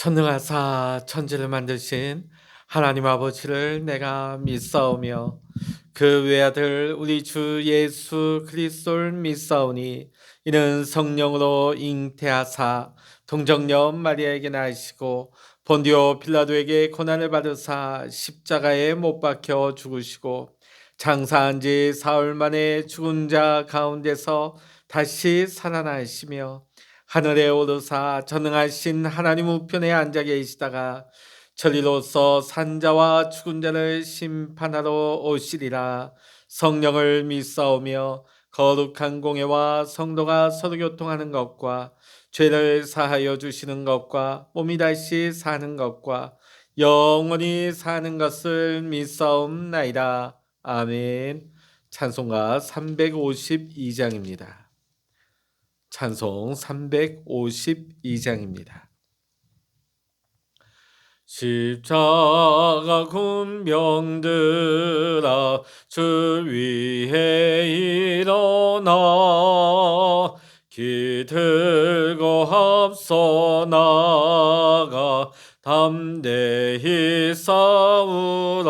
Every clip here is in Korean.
전능하사 천지를 만드신 하나님 아버지를 내가 믿사오며 그 외아들 우리 주 예수 그리스도를 믿사오니 이는 성령으로 잉태하사 동정녀 마리아에게 나시고 본디오 빌라도에게 고난을 받으사 십자가에 못 박혀 죽으시고 장사한 지 사흘 만에 죽은 자 가운데서 다시 살아나시며 하늘에 오르사 전능하신 하나님 우편에 앉아 계시다가 저리로서 산자와 죽은 자를 심판하러 오시리라. 성령을 믿사오며 거룩한 공예와 성도가 서로 교통하는 것과 죄를 사하여 주시는 것과 몸이 다시 사는 것과 영원히 사는 것을 믿사옵나이다. 아멘. 찬송가 352장입니다. 찬송 352장입니다. 십자가 군병들아 주 위에 일어나 기 들고 앞서 나가 담대히 싸우라.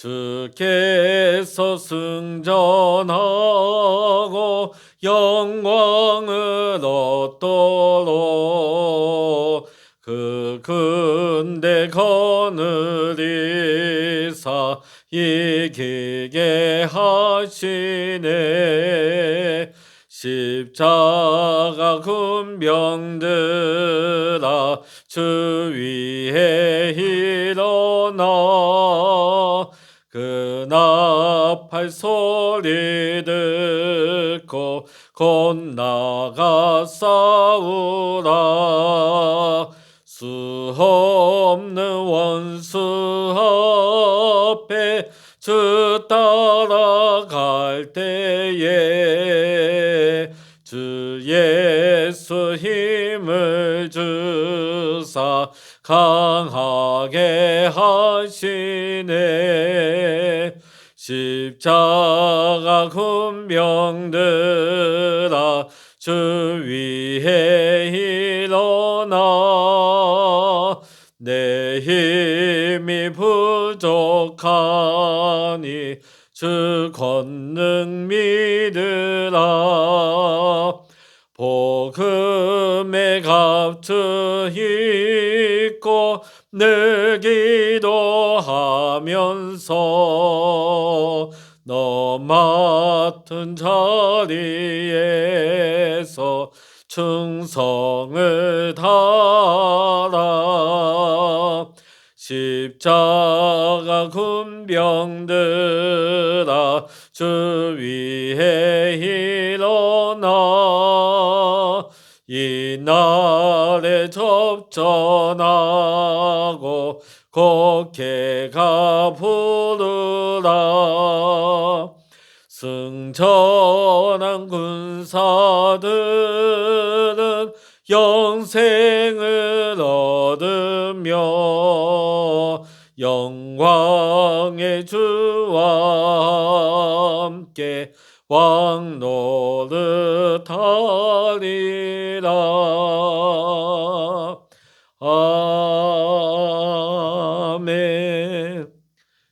주께서 승전하고 영광을 얻도록 그 군대 거느리사 이기게 하시네. 십자가 군병들아 주 위에 일어나 그 나팔 소리 듣고 곧 나가 싸우라. 수 없는 원수 앞에 주 따라갈 때에 주 예수 힘을 주사 강하게 하시네. 십자가 군병들아 주 위에 일어나 내 힘이 부족하니 주 권능 믿으라. 복음의 값주 있고 늘 기도하면서 너 맡은 자리에서 충성을 다하라. 십자가 군병들아 주 위에 일어나 이날에 접전하고 곡해가 부르라. 승천한 군사들은 영생을 얻으며 영광의 주와 함께 왕노릇하리라. 아멘.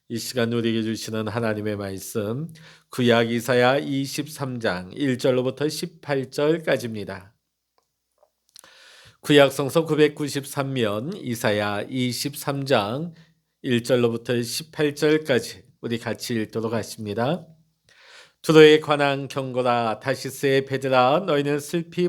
이 시간 우리에게 주시는 하나님의 말씀 구약 이사야 23장 1절로부터 18절까지입니다. 구약 성서 993면 이사야 23장 1절로부터 18절까지 우리 같이 읽도록 하십니다. 두로에 관한 경고라. 다시스의 배들아 너희는 슬피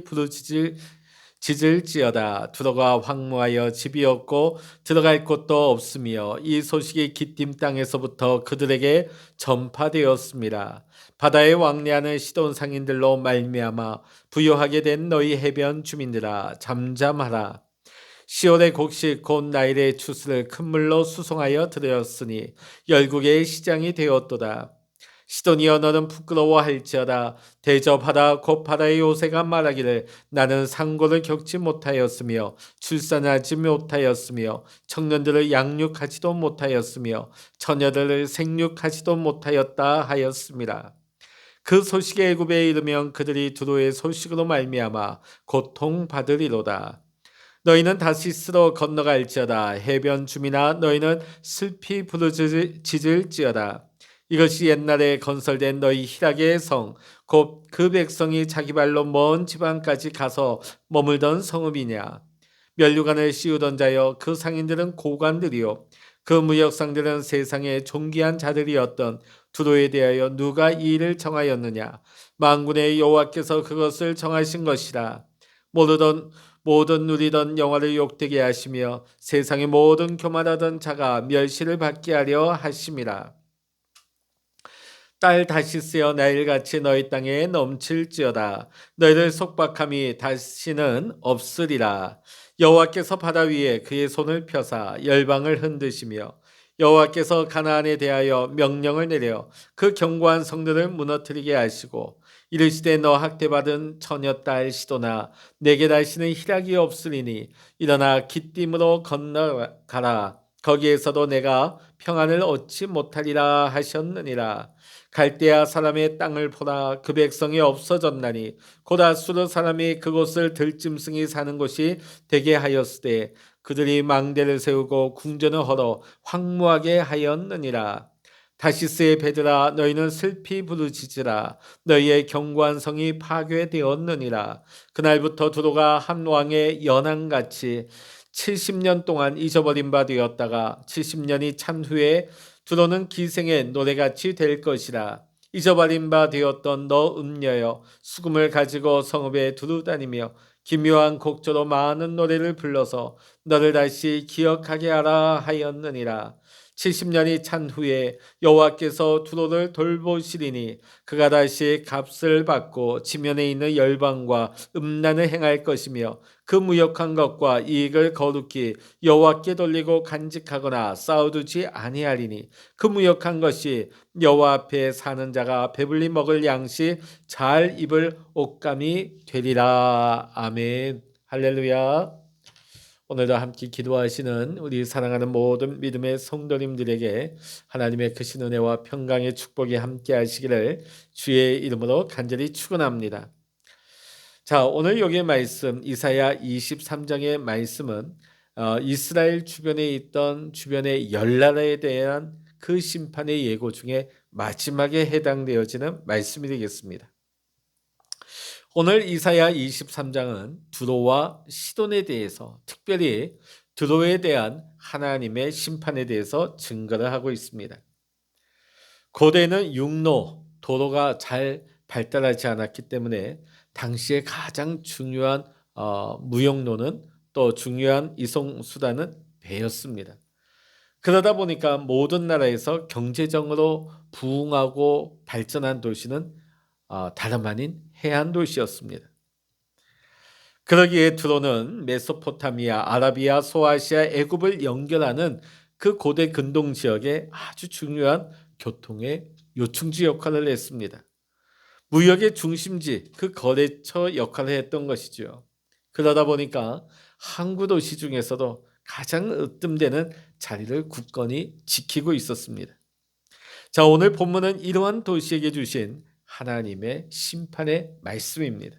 부르짖을지어다. 두로가 황무하여 집이 없고 들어갈 곳도 없으며 이 소식이 기띔 땅에서부터 그들에게 전파되었습니다. 바다에 왕래하는 시돈 상인들로 말미암아 부요하게 된 너희 해변 주민들아 잠잠하라. 시온의 곡식 곧 나일의 추수를 큰 물로 수송하여 들였으니 열국의 시장이 되었도다. 시돈이여 너는 부끄러워할지어다. 대접하라. 곧 바다의 요새가 말하기를 나는 상고를 겪지 못하였으며 출산하지 못하였으며 청년들을 양육하지도 못하였으며 처녀들을 생육하지도 못하였다 하였습니다. 그 소식이 애굽에 이르면 그들이 두로의 소식으로 말미암아 고통받으리로다. 너희는 다시스로 건너갈지어다. 해변 주민아 너희는 슬피 부르짖을지어다. 이것이 옛날에 건설된 너희 희락의 성, 곧 그 백성이 자기 발로 먼 지방까지 가서 머물던 성읍이냐. 면류관을 씌우던 자여, 그 상인들은 고관들이요 그 무역상들은 세상의 존귀한 자들이었던 두로에 대하여 누가 이 일을 정하였느냐. 만군의 여호와께서 그것을 정하신 것이라. 모든 누리던 영화를 욕되게 하시며 세상의 모든 교만하던 자가 멸시를 받게 하려 하심이라. 딸 다시스여, 나일같이 너희 땅에 넘칠지어다. 너희들 속박함이 다시는 없으리라. 여호와께서 바다 위에 그의 손을 펴사 열방을 흔드시며 여호와께서 가나안에 대하여 명령을 내려 그 견고한 성들을 무너뜨리게 하시고 이르시되 너 학대받은 처녀 딸 시도나 내게 다시는 희락이 없으리니 일어나 기띔으로 건너가라. 거기에서도 내가 평안을 얻지 못하리라 하셨느니라. 갈대아 사람의 땅을 보라. 그 백성이 없어졌나니 곧 아수르 사람이 그곳을 들짐승이 사는 곳이 되게 하였으되 그들이 망대를 세우고 궁전을 헐어 황무하게 하였느니라. 다시스의 배들아 너희는 슬피 부르짖으라. 너희의 견고한 성이 파괴되었느니라. 그날부터 두로가 한 왕의 연한같이 70년 동안 잊어버린 바 되었다가 70년이 찬 후에 두로는 기생의 노래같이 될 것이라. 잊어버린 바 되었던 너 음녀여, 수금을 가지고 성읍에 두루 다니며 기묘한 곡조로 많은 노래를 불러서 너를 다시 기억하게 하라 하였느니라. 70년이 찬 후에 여호와께서 두로를 돌보시리니 그가 다시 값을 받고 지면에 있는 열방과 음란을 행할 것이며 그 무역한 것과 이익을 거룩히 여호와께 돌리고 간직하거나 쌓아두지 아니하리니 그 무역한 것이 여호와 앞에 사는 자가 배불리 먹을 양식 잘 입을 옷감이 되리라. 아멘. 할렐루야. 오늘도 함께 기도하시는 우리 사랑하는 모든 믿음의 성도님들에게 하나님의 크신 은혜와 평강의 축복이 함께 하시기를 주의 이름으로 간절히 축원합니다. 자, 오늘 여기의 말씀 이사야 23장의 말씀은 이스라엘 주변에 있던 주변의 열나라에 대한 그 심판의 예고 중에 마지막에 해당되어지는 말씀이 되겠습니다. 오늘 이사야 23장은 두로와 시돈에 대해서, 특별히 두로에 대한 하나님의 심판에 대해서 증거를 하고 있습니다. 고대는 육로, 도로가 잘 발달하지 않았기 때문에 당시에 가장 중요한 무역로는, 또 중요한 이송수단은 배였습니다. 그러다 보니까 모든 나라에서 경제적으로 부흥하고 발전한 도시는 다름 아닌 해안 도시였습니다. 그러기에 두로는 메소포타미아, 아라비아, 소아시아, 애굽을 연결하는 그 고대 근동 지역에 아주 중요한 교통의 요충지 역할을 했습니다. 무역의 중심지, 그 거래처 역할을 했던 것이죠. 그러다 보니까 항구 도시 중에서도 가장 으뜸되는 자리를 굳건히 지키고 있었습니다. 자, 오늘 본문은 이러한 도시에게 주신 하나님의 심판의 말씀입니다.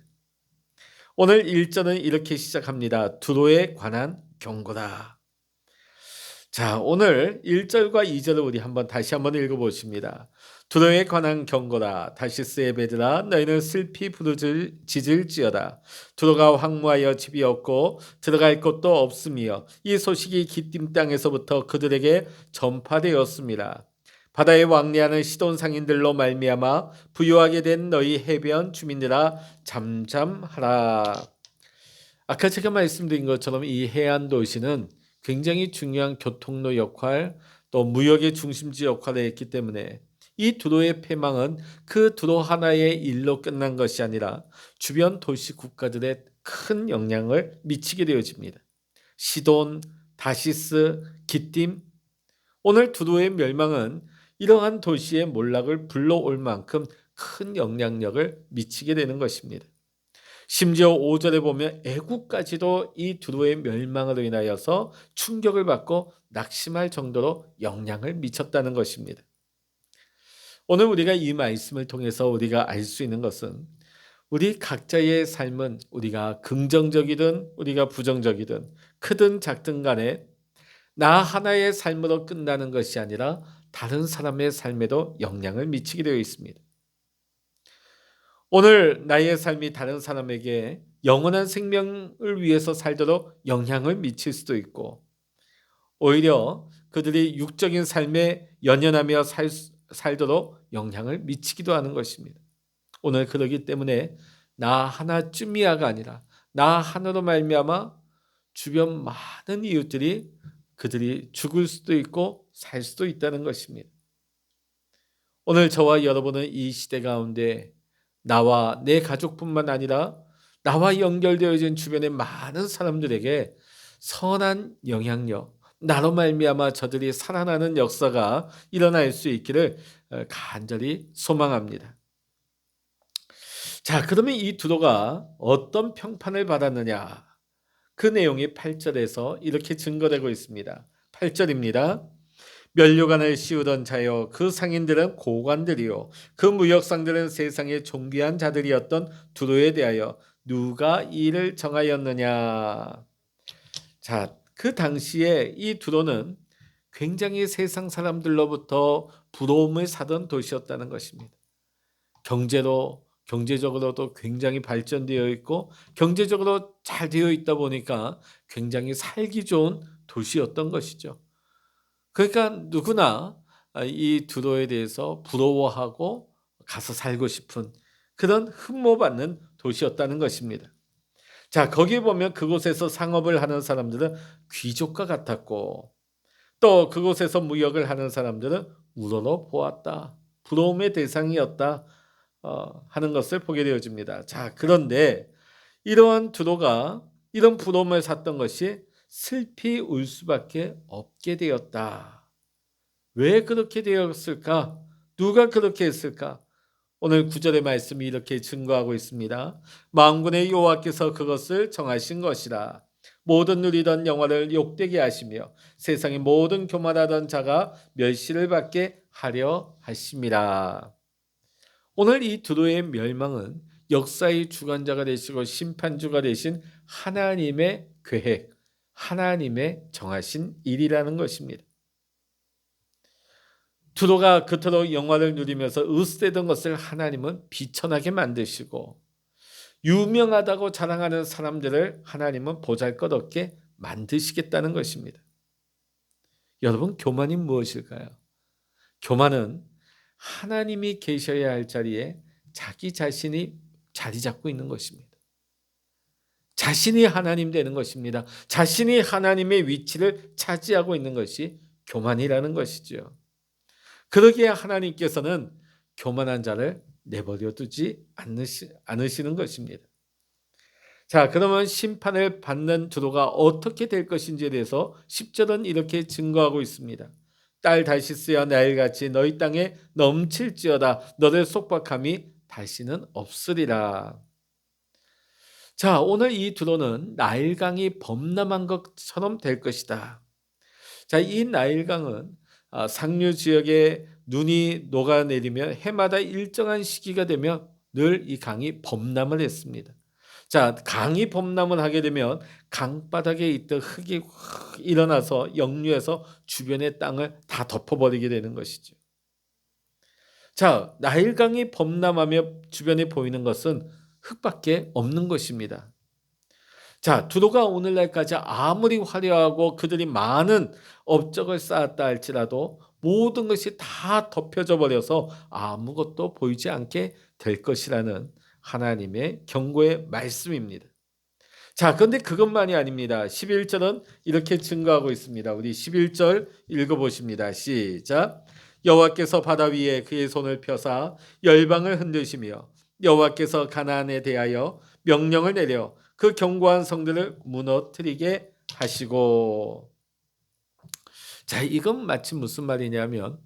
오늘 1절은 이렇게 시작합니다. 두로에 관한 경고다. 자, 오늘 1절과 2절을 우리 다시 한번 읽어보십니다. 두로에 관한 경고다. 다시스의 배들아 너희는 슬피 부르짖을지어다. 두로가 황무하여 집이 없고 들어갈 곳도 없으며 이 소식이 기띔 땅에서부터 그들에게 전파되었습니다. 바다에 왕래하는 시돈 상인들로 말미암아 부유하게 된 너희 해변 주민들아 잠잠하라. 아까 제가 말씀드린 것처럼 이 해안 도시는 굉장히 중요한 교통로 역할, 또 무역의 중심지 역할을 했기 때문에 이 두로의 패망은 그 두로 하나의 일로 끝난 것이 아니라 주변 도시 국가들의 큰 영향을 미치게 되어집니다. 시돈, 다시스, 기띔, 오늘 두로의 멸망은 이러한 도시의 몰락을 불러올 만큼 큰 영향력을 미치게 되는 것입니다. 심지어 5절에 보면 애국까지도 이 두로의 멸망으로 인하여서 충격을 받고 낙심할 정도로 영향을 미쳤다는 것입니다. 오늘 우리가 이 말씀을 통해서 우리가 알 수 있는 것은 우리 각자의 삶은 우리가 긍정적이든 우리가 부정적이든 크든 작든 간에 나 하나의 삶으로 끝나는 것이 아니라 다른 사람의 삶에도 영향을 미치게 되어 있습니다. 오늘 나의 삶이 다른 사람에게 영원한 생명을 위해서 살도록 영향을 미칠 수도 있고, 오히려 그들이 육적인 삶에 연연하며 살도록 영향을 미치기도 하는 것입니다. 오늘 그러기 때문에 나 하나쯤이야가 아니라 나 하나로 말미암아 주변 많은 이웃들이 그들이 죽을 수도 있고 살 수도 있다는 것입니다. 오늘 저와 여러분은 이 시대 가운데 나와 내 가족뿐만 아니라 나와 연결되어진 주변의 많은 사람들에게 선한 영향력, 나로 말미암아 저들이 살아나는 역사가 일어날 수 있기를 간절히 소망합니다. 자, 그러면 이 두로가 어떤 평판을 받았느냐? 그 내용이 8절에서 이렇게 증거되고 있습니다. 8절입니다. 면류관을 씌우던 자여, 그 상인들은 고관들이요 그 무역상들은 세상의 존귀한 자들이었던 두로에 대하여 누가 이를 정하였느냐. 자, 그 당시에 이 두로는 굉장히 세상 사람들로부터 부러움을 사던 도시였다는 것입니다. 경제적으로도 굉장히 발전되어 있고 경제적으로 잘 되어 있다 보니까 굉장히 살기 좋은 도시였던 것이죠. 그러니까 누구나 이 두로에 대해서 부러워하고 가서 살고 싶은 그런 흠모받는 도시였다는 것입니다. 자, 거기에 보면 그곳에서 상업을 하는 사람들은 귀족과 같았고, 또 그곳에서 무역을 하는 사람들은 우러러 보았다, 부러움의 대상이었다 하는 것을 보게 되어집니다. 자, 그런데 이러한 두로가 이런 부러움을 샀던 것이 슬피 울 수밖에 없게 되었다. 왜 그렇게 되었을까? 누가 그렇게 했을까? 오늘 9절의 말씀이 이렇게 증거하고 있습니다. 만군의 여호와께서 그것을 정하신 것이라. 모든 누리던 영화를 욕되게 하시며 세상의 모든 교만하던 자가 멸시를 받게 하려 하심이라. 오늘 이 두로의 멸망은 역사의 주관자가 되시고 심판주가 되신 하나님의 계획, 하나님의 정하신 일이라는 것입니다. 두로가 그토록 영화를 누리면서 으스대던 것을 하나님은 비천하게 만드시고, 유명하다고 자랑하는 사람들을 하나님은 보잘것없게 만드시겠다는 것입니다. 여러분, 교만이 무엇일까요? 교만은 하나님이 계셔야 할 자리에 자기 자신이 자리 잡고 있는 것입니다. 자신이 하나님 되는 것입니다. 자신이 하나님의 위치를 차지하고 있는 것이 교만이라는 것이죠. 그러기에 하나님께서는 교만한 자를 내버려 두지 않으시는 것입니다. 자, 그러면 심판을 받는 두로가 어떻게 될 것인지에 대해서 10절은 이렇게 증거하고 있습니다. 딸 다시스야, 나일같이 너희 땅에 넘칠지어다. 너를 속박함이 다시는 없으리라. 자, 오늘 이 두로는 나일강이 범람한 것처럼 될 것이다. 자, 이 나일강은 상류 지역에 눈이 녹아내리면 해마다 일정한 시기가 되면 늘 이 강이 범람을 했습니다. 자, 강이 범람을 하게 되면 강바닥에 있던 흙이 확 일어나서 역류해서 주변의 땅을 다 덮어버리게 되는 것이죠. 자, 나일강이 범람하며 주변에 보이는 것은 흙밖에 없는 것입니다. 자, 두로가 오늘날까지 아무리 화려하고 그들이 많은 업적을 쌓았다 할지라도 모든 것이 다 덮여져 버려서 아무것도 보이지 않게 될 것이라는 하나님의 경고의 말씀입니다. 자, 그런데 그것만이 아닙니다. 11절은 이렇게 증거하고 있습니다. 우리 11절 읽어보십니다. 시작. 여호와께서 바다 위에 그의 손을 펴사 열방을 흔드시며 여호와께서 가나안에 대하여 명령을 내려 그 견고한 성들을 무너뜨리게 하시고. 자, 이건 마치 무슨 말이냐면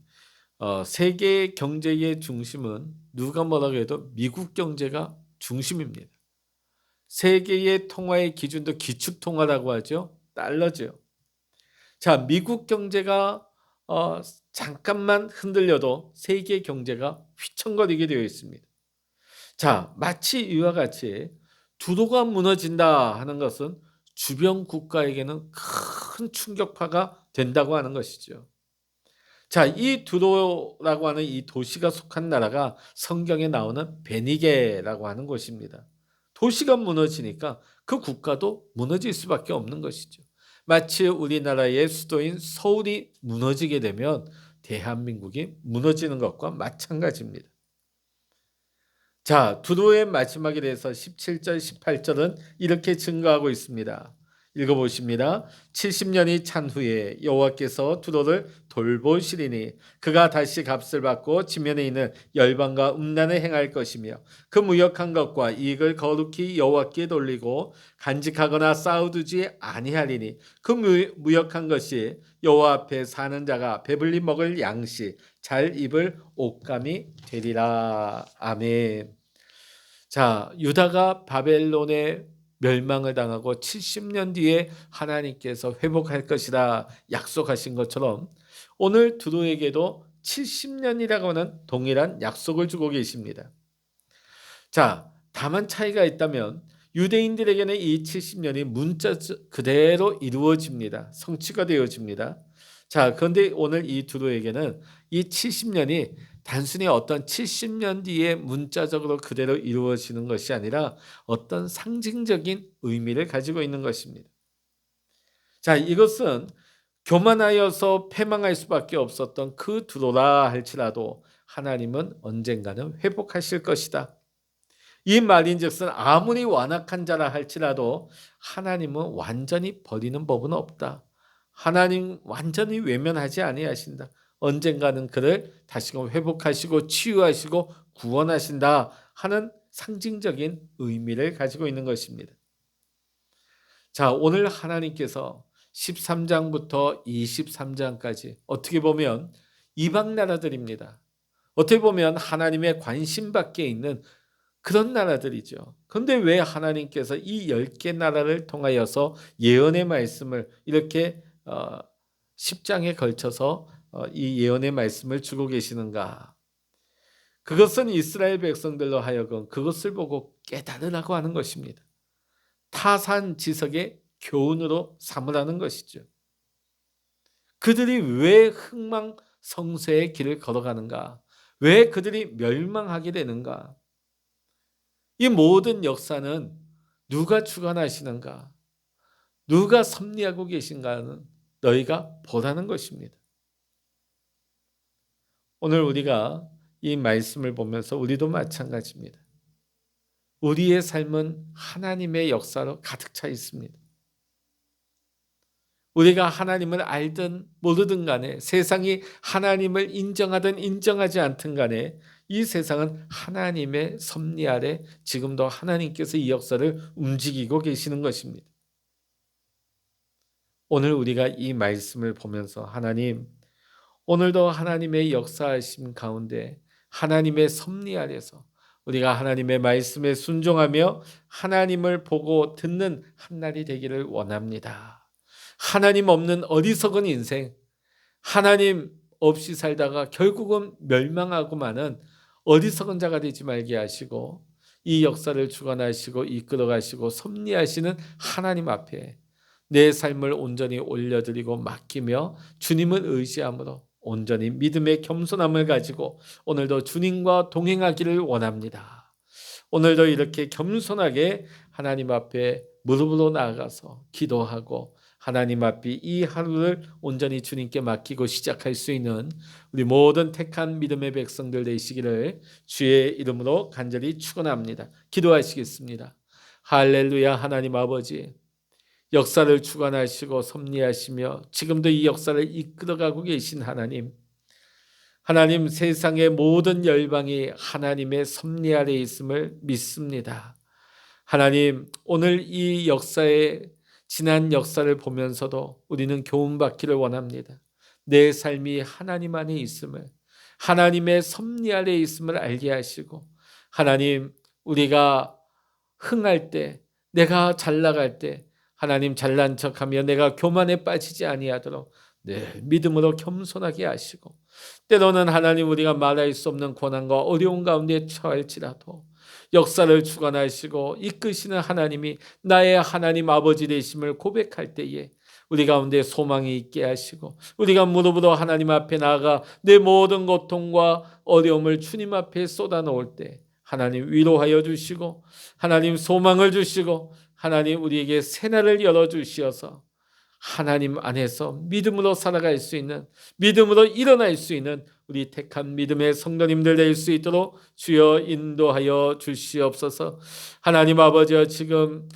세계 경제의 중심은 누가 뭐라고 해도 미국 경제가 중심입니다. 세계의 통화의 기준도 기축통화라고 하죠. 달러죠. 자, 미국 경제가 잠깐만 흔들려도 세계 경제가 휘청거리게 되어 있습니다. 자, 마치 이와 같이 두도가 무너진다 하는 것은 주변 국가에게는 큰 충격파가 된다고 하는 것이죠. 자, 이 두로라고 하는 이 도시가 속한 나라가 성경에 나오는 베니게라고 하는 곳입니다. 도시가 무너지니까 그 국가도 무너질 수밖에 없는 것이죠. 마치 우리나라의 수도인 서울이 무너지게 되면 대한민국이 무너지는 것과 마찬가지입니다. 자, 두로의 마지막에 대해서 17절, 18절은 이렇게 증거하고 있습니다. 읽어보십니다. 70년이 찬 후에 여호와께서 두로를 돌보시리니 그가 다시 값을 받고 지면에 있는 열방과 음란을 행할 것이며 그 무역한 것과 이익을 거룩히 여호와께 돌리고 간직하거나 쌓아두지 아니하리니 그 무역한 것이 여호와 앞에 사는 자가 배불리 먹을 양식 잘 입을 옷감이 되리라. 아멘. 자, 유다가 바벨론에 멸망을 당하고 70년 뒤에 하나님께서 회복할 것이라 약속하신 것처럼 오늘 두로에게도 70년이라고 하는 동일한 약속을 주고 계십니다. 자, 다만 차이가 있다면 유대인들에게는 이 70년이 문자 그대로 이루어집니다. 성취가 되어집니다. 자, 그런데 오늘 이 두로에게는 이 70년이 단순히 어떤 70년 뒤에 문자적으로 그대로 이루어지는 것이 아니라 어떤 상징적인 의미를 가지고 있는 것입니다. 자, 이것은 교만하여서 패망할 수밖에 없었던 그 두로라 할지라도 하나님은 언젠가는 회복하실 것이다. 이 말인즉슨 아무리 완악한 자라 할지라도 하나님은 완전히 버리는 법은 없다. 하나님 완전히 외면하지 아니하신다. 언젠가는 그를 다시금 회복하시고 치유하시고 구원하신다 하는 상징적인 의미를 가지고 있는 것입니다. 자, 오늘 하나님께서 13장부터 23장까지 어떻게 보면 이방 나라들입니다. 어떻게 보면 하나님의 관심 밖에 있는 그런 나라들이죠. 그런데 왜 하나님께서 이 10개 나라를 통하여서 예언의 말씀을 이렇게 10장에 걸쳐서 이 예언의 말씀을 주고 계시는가? 그것은 이스라엘 백성들로 하여금 그것을 보고 깨달으라고 하는 것입니다. 타산지석의 교훈으로 삼으라는 것이죠. 그들이 왜 흥망성쇠의 길을 걸어가는가? 왜 그들이 멸망하게 되는가? 이 모든 역사는 누가 주관하시는가? 누가 섭리하고 계신가는 너희가 보라는 것입니다. 오늘 우리가 이 말씀을 보면서 우리도 마찬가지입니다. 우리의 삶은 하나님의 역사로 가득 차 있습니다. 우리가 하나님을 알든 모르든 간에 세상이 하나님을 인정하든 인정하지 않든 간에 이 세상은 하나님의 섭리 아래 지금도 하나님께서 이 역사를 움직이고 계시는 것입니다. 오늘 우리가 이 말씀을 보면서 하나님, 오늘도 하나님의 역사하심 가운데 하나님의 섭리 아래서 우리가 하나님의 말씀에 순종하며 하나님을 보고 듣는 한 날이 되기를 원합니다. 하나님 없는 어리석은 인생, 하나님 없이 살다가 결국은 멸망하고 마는 어리석은 자가 되지 말게 하시고 이 역사를 주관하시고 이끌어가시고 섭리하시는 하나님 앞에 내 삶을 온전히 올려드리고 맡기며 주님을 의지함으로 온전히 믿음의 겸손함을 가지고 오늘도 주님과 동행하기를 원합니다. 오늘도 이렇게 겸손하게 하나님 앞에 무릎으로 나아가서 기도하고 하나님 앞에 이 하루를 온전히 주님께 맡기고 시작할 수 있는 우리 모든 택한 믿음의 백성들 되시기를 주의 이름으로 간절히 축원합니다. 기도하시겠습니다. 할렐루야. 하나님 아버지, 역사를 주관하시고 섭리하시며 지금도 이 역사를 이끌어가고 계신 하나님, 하나님 세상의 모든 열방이 하나님의 섭리 아래 있음을 믿습니다. 하나님, 오늘 이 역사의 지난 역사를 보면서도 우리는 교훈받기를 원합니다. 내 삶이 하나님 안에 있음을, 하나님의 섭리 아래 있음을 알게 하시고 하나님, 우리가 흥할 때, 내가 잘 나갈 때 하나님 잘난 척하며 내가 교만에 빠지지 아니하도록 늘 믿음으로 겸손하게 하시고 때로는 하나님 우리가 말할 수 없는 고난과 어려운 가운데 처할지라도 역사를 주관하시고 이끄시는 하나님이 나의 하나님 아버지 되심을 고백할 때에 우리 가운데 소망이 있게 하시고, 우리가 무릎으로 하나님 앞에 나아가 내 모든 고통과 어려움을 주님 앞에 쏟아놓을 때 하나님 위로하여 주시고, 하나님 소망을 주시고, 하나님 우리에게 새날을 열어주시어서 하나님 안에서 믿음으로 살아갈 수 있는, 믿음으로 일어날 수 있는 우리 택한 믿음의 성도님들 될 수 있도록 주여 인도하여 주시옵소서. 하나님 아버지여, 지금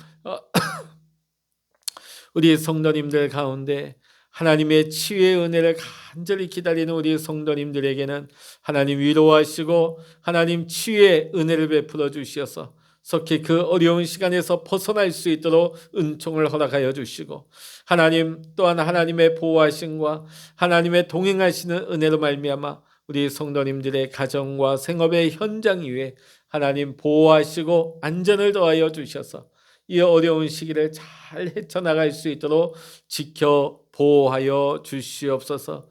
우리 성도님들 가운데 하나님의 치유의 은혜를 간절히 기다리는 우리 성도님들에게는 하나님 위로하시고 하나님 치유의 은혜를 베풀어 주시어서 속히 그 어려운 시간에서 벗어날 수 있도록 은총을 허락하여 주시고, 하나님 또한 하나님의 보호하심과 하나님의 동행하시는 은혜로 말미암아 우리 성도님들의 가정과 생업의 현장 위에 하나님 보호하시고 안전을 더하여 주셔서 이 어려운 시기를 잘 헤쳐나갈 수 있도록 지켜 보호하여 주시옵소서.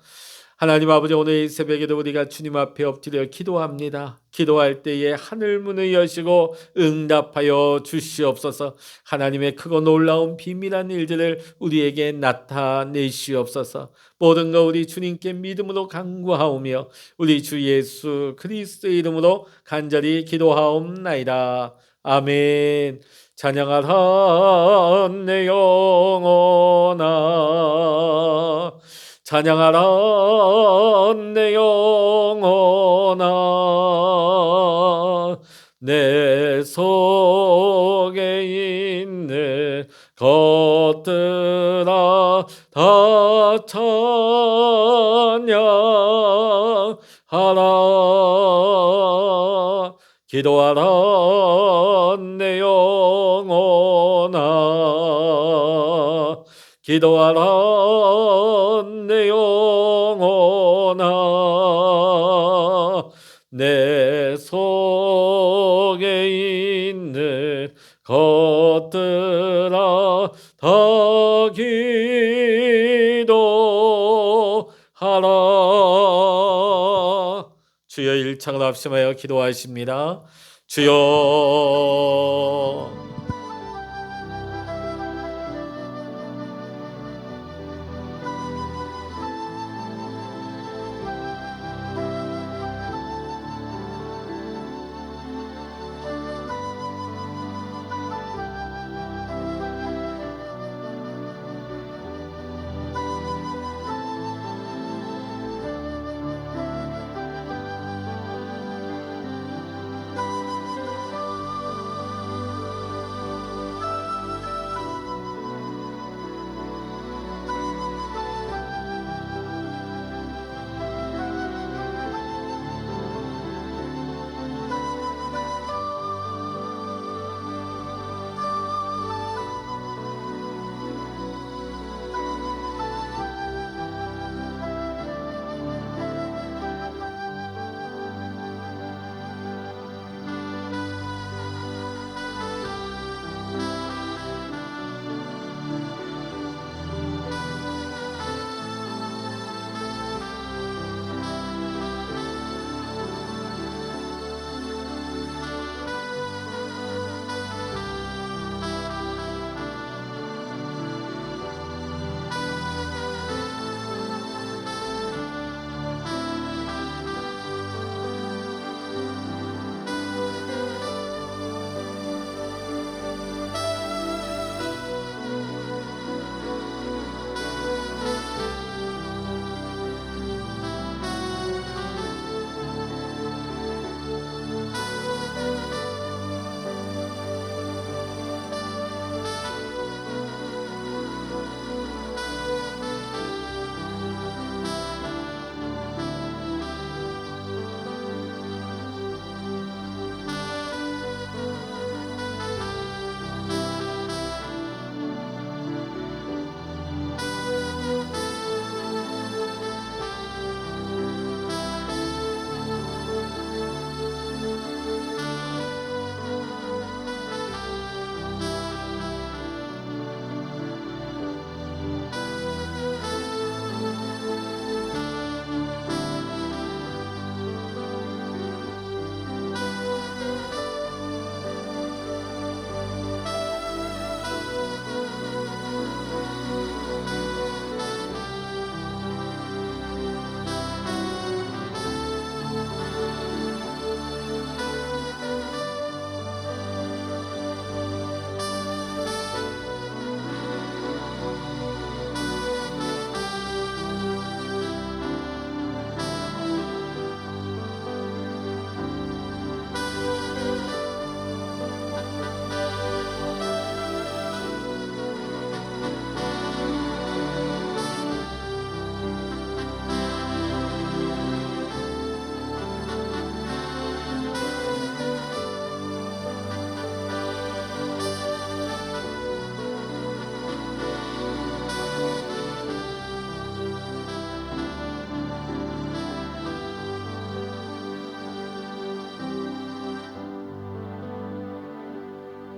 하나님 아버지, 오늘 이 새벽에도 우리가 주님 앞에 엎드려 기도합니다. 기도할 때에 하늘 문을 여시고 응답하여 주시옵소서. 하나님의 크고 놀라운 비밀한 일들을 우리에게 나타내시옵소서. 모든 것 우리 주님께 믿음으로 간구하오며 우리 주 예수 그리스도의 이름으로 간절히 기도하옵나이다. 아멘. 찬양하라 내 영혼아, 찬양하라 내 영혼아, 내 속에 있는 것들아 다 찬양하라. 기도하라 내 영혼아, 기도하라 내 영혼아, 내 속에 있는 것들아 다 기도하라. 주여, 일창을 합심하여 기도하십니다. 주여,